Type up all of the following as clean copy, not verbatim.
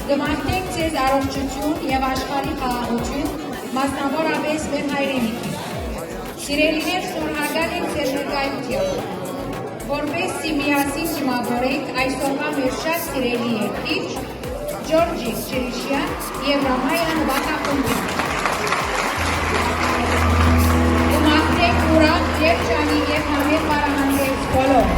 Կմաղթենք ձեզ առողջություն և աշխարհի խաղաղություն, մասնավորապես մեր հայրենիքի։ Սիրելիներ, շնորհակալ ենք ձեր ներկայությամբ, որպեսզի միասին դիմավորենք այսօրվա մեր շատ սիրելի երգիչ Ջորջի Չիրիշյան և Ռամայա նվագախմբին։ Կմաղթենք ուրախ երջանի և համեղ բարահանդես բոլոր։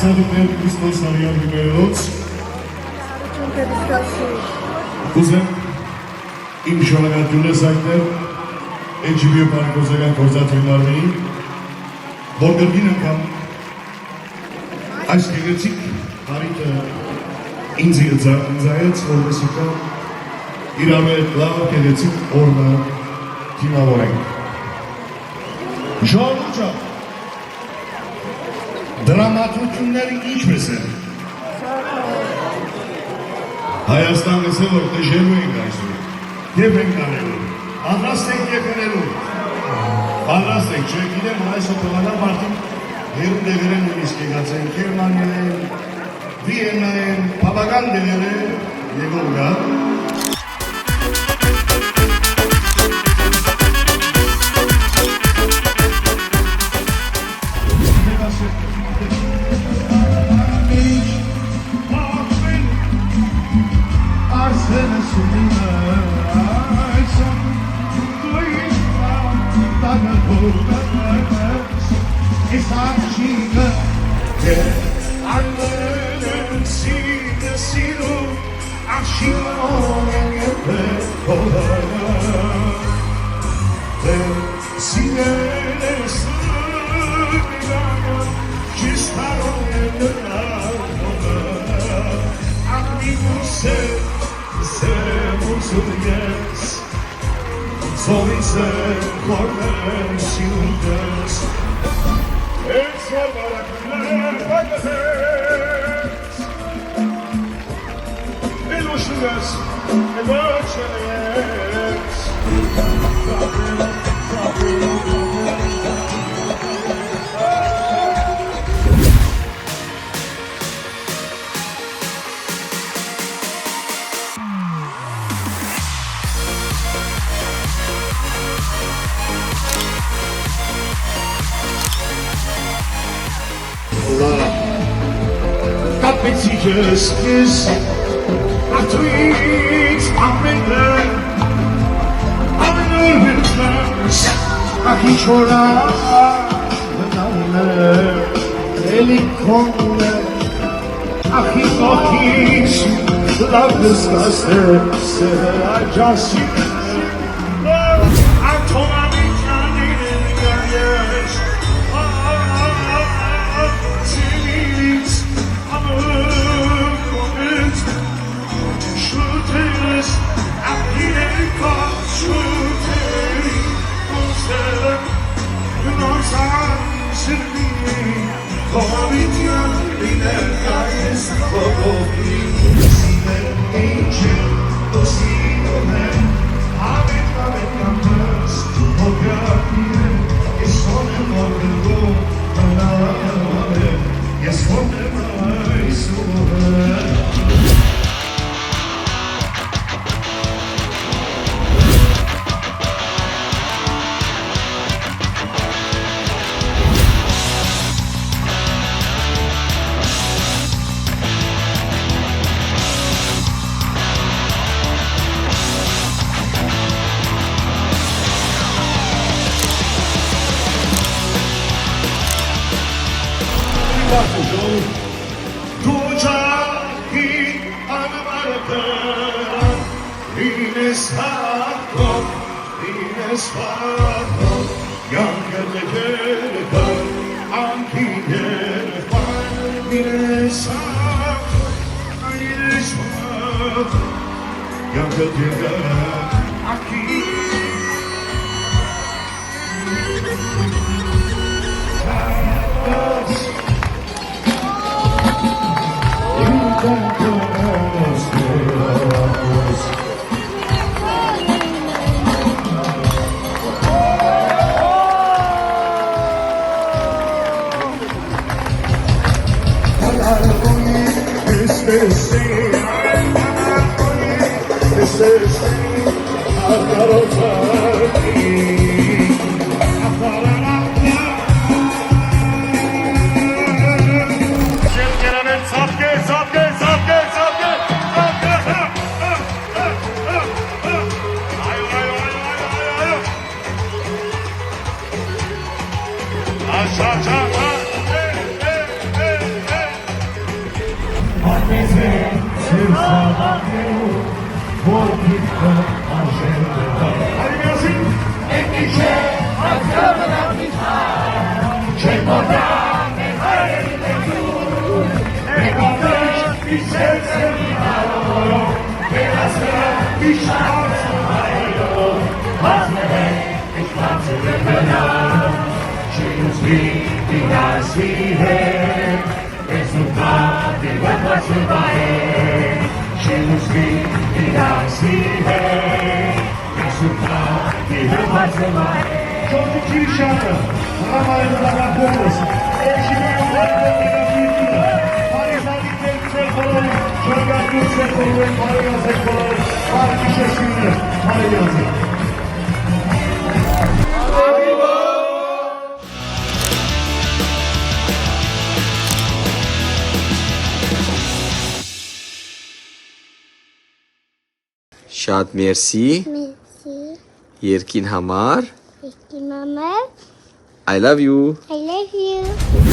Սավիտներ Քրիստոս Արյան հիվերոց Կուզեմ իմ շնորհակալությունը զայտներ HBO պարիկոզերյան գործատույնարներին, որ գրգին անգամ այս գեղեցիկ հարիտը ինձ ընձայեց, որպեսի կա իրավետ լավ գեղեցիկ օրնա թիմավորենք։ Ժողովուրդ դրամատուրգները ինչպես են։ Հայաստանը ասել որ դժելու ենք այսօր, և ենք անելու, պատրաստ ենք եկնելու, պատրաստ ենք, չէ գիտեմ, որ այսօր տողանալ մարդին հերու դեղեր են նույնիսկ եկած են, Գերմանիա են, Վիեննա են, բավական դեղեր են եկող գա։ Just kiss a tweet, I'm in there. I'm in the winters. I keep your eye, but I'm there. Elikonde, I keep talking. Love disgusted. Said I just see. I told my bitch I needed your yes. Sesini Akarotaki Akaranakla Şevkeranet sapke sapke sapke sapke sapke Ayo ayo ayo ayo ayo Aşağı aşağı Herkese sevsabaklı Volkitto Argento Hadi gelsin Endişe Akramına biter Çekmadan Ne hayalinde dur Ne kadar bir sevse biter Belasına bir şansı hayır Vazgeçmek pişmansı bir kadar Choose me because we have Resultati guarda survive Choose me because we have Resultati guarda survive Çok iyi şarkı Ramayında bakıyoruz Eşimi yollarında bir Paris'e yüksek olalım Çölgat yüksek olalım Parı yazık olalım Park işesinde Parı yazık Շատ մերսի Merci. երկին համար Thank you, Mama. I love you I love you.